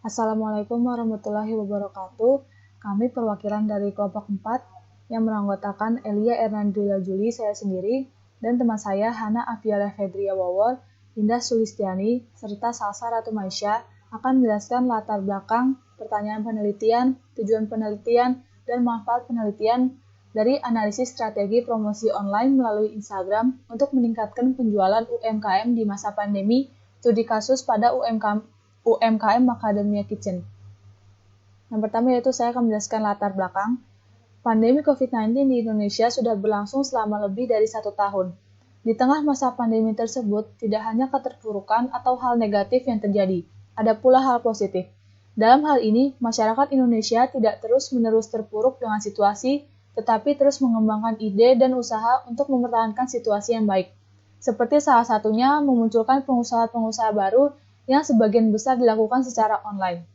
Assalamualaikum warahmatullahi wabarakatuh. Kami perwakilan dari kelompok 4 yang beranggotakan Elia Ernandria Juli, saya sendiri, dan teman saya Hana Afialah Fedria Wawor, Indah Sulistiani, serta Salsa Ratu Maisha akan menjelaskan latar belakang, pertanyaan penelitian, tujuan penelitian, dan manfaat penelitian dari analisis strategi promosi online melalui Instagram untuk meningkatkan penjualan UMKM di masa pandemi, studi kasus pada UMKM Macadamia Kitchen. Yang pertama yaitu saya akan menjelaskan latar belakang. Pandemi COVID-19 di Indonesia sudah berlangsung selama lebih dari 1 tahun. Di tengah masa pandemi tersebut, tidak hanya keterpurukan atau hal negatif yang terjadi, ada pula hal positif. Dalam hal ini, masyarakat Indonesia tidak terus-menerus terpuruk dengan situasi, tetapi terus mengembangkan ide dan usaha untuk mempertahankan situasi yang baik. Seperti salah satunya memunculkan pengusaha-pengusaha baru yang sebagian besar dilakukan secara online.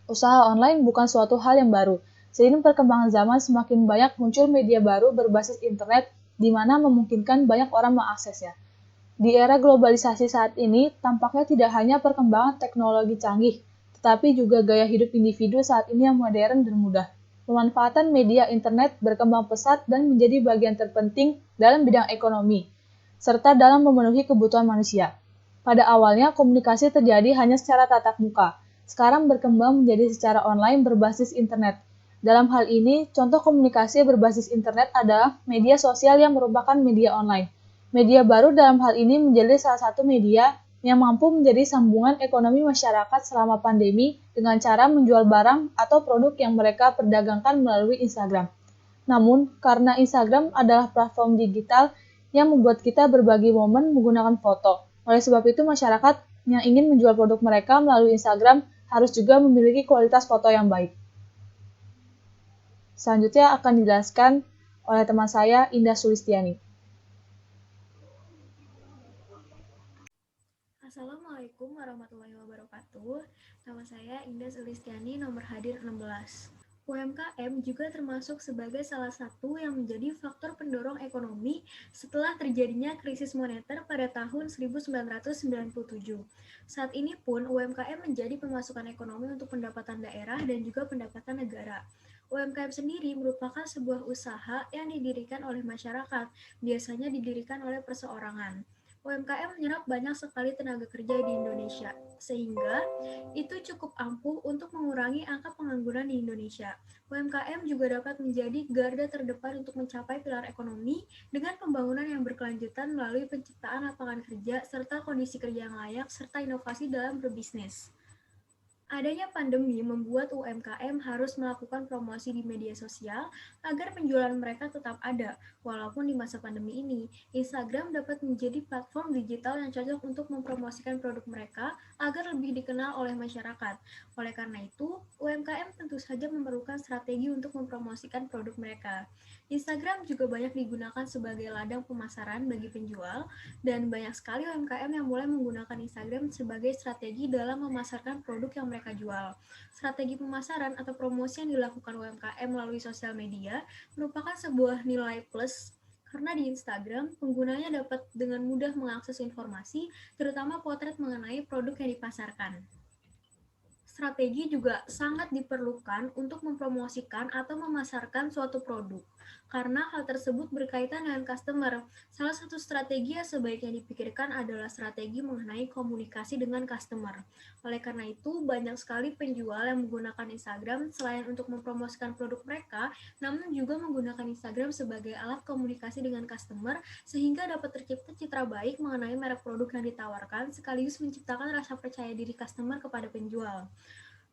Usaha online bukan suatu hal yang baru. Seiring perkembangan zaman, semakin banyak muncul media baru berbasis internet di mana memungkinkan banyak orang mengaksesnya. Di era globalisasi saat ini, tampaknya tidak hanya perkembangan teknologi canggih, tetapi juga gaya hidup individu saat ini yang modern dan mudah. Pemanfaatan media internet berkembang pesat dan menjadi bagian terpenting dalam bidang ekonomi, serta dalam memenuhi kebutuhan manusia. Pada awalnya, komunikasi terjadi hanya secara tatap muka, sekarang berkembang menjadi secara online berbasis internet. Dalam hal ini, contoh komunikasi berbasis internet adalah media sosial yang merupakan media online. Media baru dalam hal ini menjadi salah satu media yang mampu menjadi sambungan ekonomi masyarakat selama pandemi dengan cara menjual barang atau produk yang mereka perdagangkan melalui Instagram. Namun, karena Instagram adalah platform digital yang membuat kita berbagi momen menggunakan foto. Oleh sebab itu, masyarakat yang ingin menjual produk mereka melalui Instagram harus juga memiliki kualitas foto yang baik. Selanjutnya akan dijelaskan oleh teman saya, Indah Sulistiani. Assalamualaikum warahmatullahi wabarakatuh. Nama saya Indah Sulistiani, nomor hadir 16. UMKM juga termasuk sebagai salah satu yang menjadi faktor pendorong ekonomi setelah terjadinya krisis moneter pada tahun 1997. Saat ini pun UMKM menjadi pemasukan ekonomi untuk pendapatan daerah dan juga pendapatan negara. UMKM sendiri merupakan sebuah usaha yang didirikan oleh masyarakat, biasanya didirikan oleh perseorangan. UMKM menyerap banyak sekali tenaga kerja di Indonesia, sehingga itu cukup ampuh untuk mengurangi angka pengangguran di Indonesia. UMKM juga dapat menjadi garda terdepan untuk mencapai pilar ekonomi dengan pembangunan yang berkelanjutan melalui penciptaan lapangan kerja serta kondisi kerja yang layak serta inovasi dalam berbisnis. Adanya pandemi membuat UMKM harus melakukan promosi di media sosial agar penjualan mereka tetap ada. Walaupun di masa pandemi ini, Instagram dapat menjadi platform digital yang cocok untuk mempromosikan produk mereka agar lebih dikenal oleh masyarakat. Oleh karena itu, UMKM tentu saja memerlukan strategi untuk mempromosikan produk mereka. Instagram juga banyak digunakan sebagai ladang pemasaran bagi penjual, dan banyak sekali UMKM yang mulai menggunakan Instagram sebagai strategi dalam memasarkan produk yang mereka jual. Strategi pemasaran atau promosi yang dilakukan UMKM melalui sosial media merupakan sebuah nilai plus karena di Instagram, penggunanya dapat dengan mudah mengakses informasi, terutama potret mengenai produk yang dipasarkan. Strategi juga sangat diperlukan untuk mempromosikan atau memasarkan suatu produk, karena hal tersebut berkaitan dengan customer. Salah satu strategi yang sebaiknya dipikirkan adalah strategi mengenai komunikasi dengan customer. Oleh karena itu, banyak sekali penjual yang menggunakan Instagram selain untuk mempromosikan produk mereka, namun juga menggunakan Instagram sebagai alat komunikasi dengan customer, sehingga dapat tercipta citra baik mengenai merek produk yang ditawarkan, sekaligus menciptakan rasa percaya diri customer kepada penjual.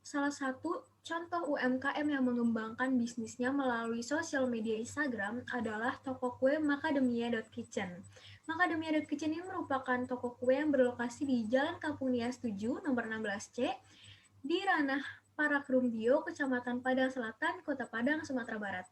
Salah satu contoh UMKM yang mengembangkan bisnisnya melalui sosial media Instagram adalah toko kue Macadamia.kitchen. Macadamia.kitchen ini merupakan toko kue yang berlokasi di Jalan Kampung Nias 7, nomor 16C, di ranah Parakrumbio, Kecamatan Padang Selatan, Kota Padang, Sumatera Barat.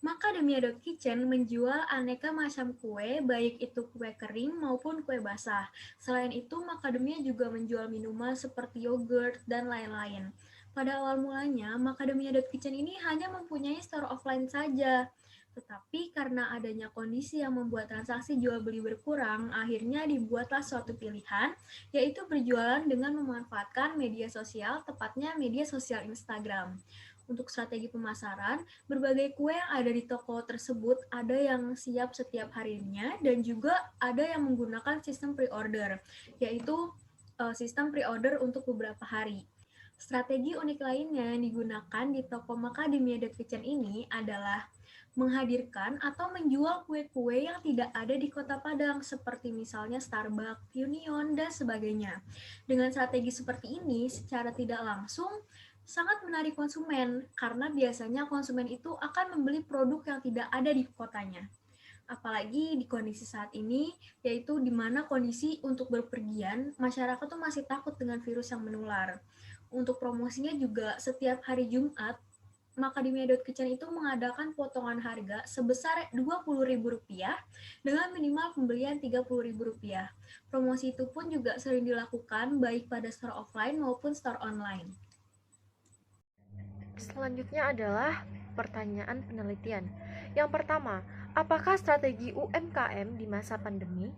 Macadamia.kitchen menjual aneka macam kue, baik itu kue kering maupun kue basah. Selain itu, Macadamia juga menjual minuman seperti yogurt dan lain-lain. Pada awal mulanya, Macadamia.kitchen ini hanya mempunyai store offline saja. Tetapi karena adanya kondisi yang membuat transaksi jual beli berkurang, akhirnya dibuatlah suatu pilihan, yaitu berjualan dengan memanfaatkan media sosial, tepatnya media sosial Instagram. Untuk strategi pemasaran, berbagai kue yang ada di toko tersebut ada yang siap setiap harinya dan juga ada yang menggunakan sistem pre-order, yaitu sistem pre-order untuk beberapa hari. Strategi unik lainnya yang digunakan di toko Macadamia Kitchen ini adalah menghadirkan atau menjual kue-kue yang tidak ada di Kota Padang seperti misalnya Starbucks, Union, dan sebagainya. Dengan strategi seperti ini, secara tidak langsung sangat menarik konsumen karena biasanya konsumen itu akan membeli produk yang tidak ada di kotanya. Apalagi di kondisi saat ini, yaitu di mana kondisi untuk berpergian, masyarakat tuh masih takut dengan virus yang menular. Untuk promosinya juga setiap hari Jumat, Macadamia.Kitchen itu mengadakan potongan harga sebesar Rp20.000 dengan minimal pembelian Rp30.000. Promosi itu pun juga sering dilakukan baik pada store offline maupun store online. Selanjutnya adalah pertanyaan penelitian. Yang pertama, apakah strategi UMKM di masa pandemi?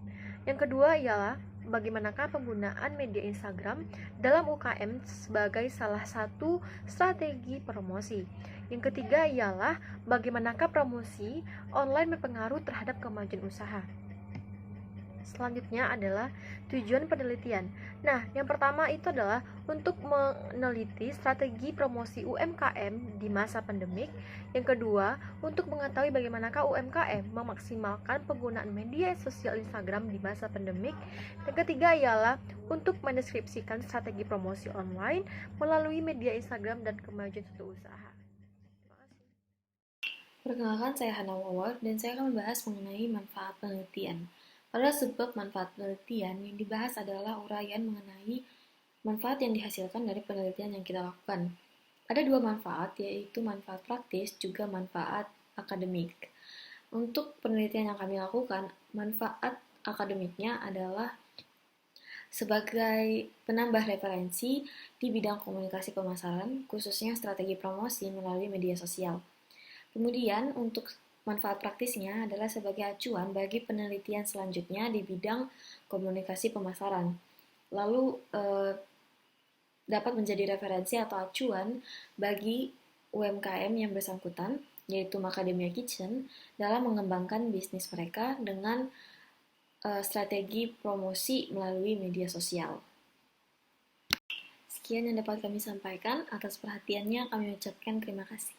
Yang kedua ialah bagaimanakah penggunaan media Instagram dalam UKM sebagai salah satu strategi promosi. Yang ketiga ialah bagaimanakah promosi online berpengaruh terhadap kemajuan usaha. Selanjutnya adalah tujuan penelitian. Nah, yang pertama itu adalah untuk meneliti strategi promosi UMKM di masa pandemik. Yang kedua, untuk mengetahui bagaimanakah UMKM memaksimalkan penggunaan media sosial Instagram di masa pandemik. Yang ketiga ialah untuk mendeskripsikan strategi promosi online melalui media Instagram dan kemajuan suatu usaha. Terima kasih. Perkenalkan, saya Hana Wawar dan saya akan membahas mengenai manfaat penelitian. Pada sebab manfaat penelitian yang dibahas adalah uraian mengenai manfaat yang dihasilkan dari penelitian yang kita lakukan. Ada dua manfaat, yaitu manfaat praktis juga manfaat akademik. Untuk penelitian yang kami lakukan, manfaat akademiknya adalah sebagai penambah referensi di bidang komunikasi pemasaran, khususnya strategi promosi melalui media sosial. Kemudian untuk manfaat praktisnya adalah sebagai acuan bagi penelitian selanjutnya di bidang komunikasi pemasaran. Lalu dapat menjadi referensi atau acuan bagi UMKM yang bersangkutan, yaitu Macadamia Kitchen, dalam mengembangkan bisnis mereka dengan strategi promosi melalui media sosial. Sekian yang dapat kami sampaikan. Atas perhatiannya kami ucapkan terima kasih.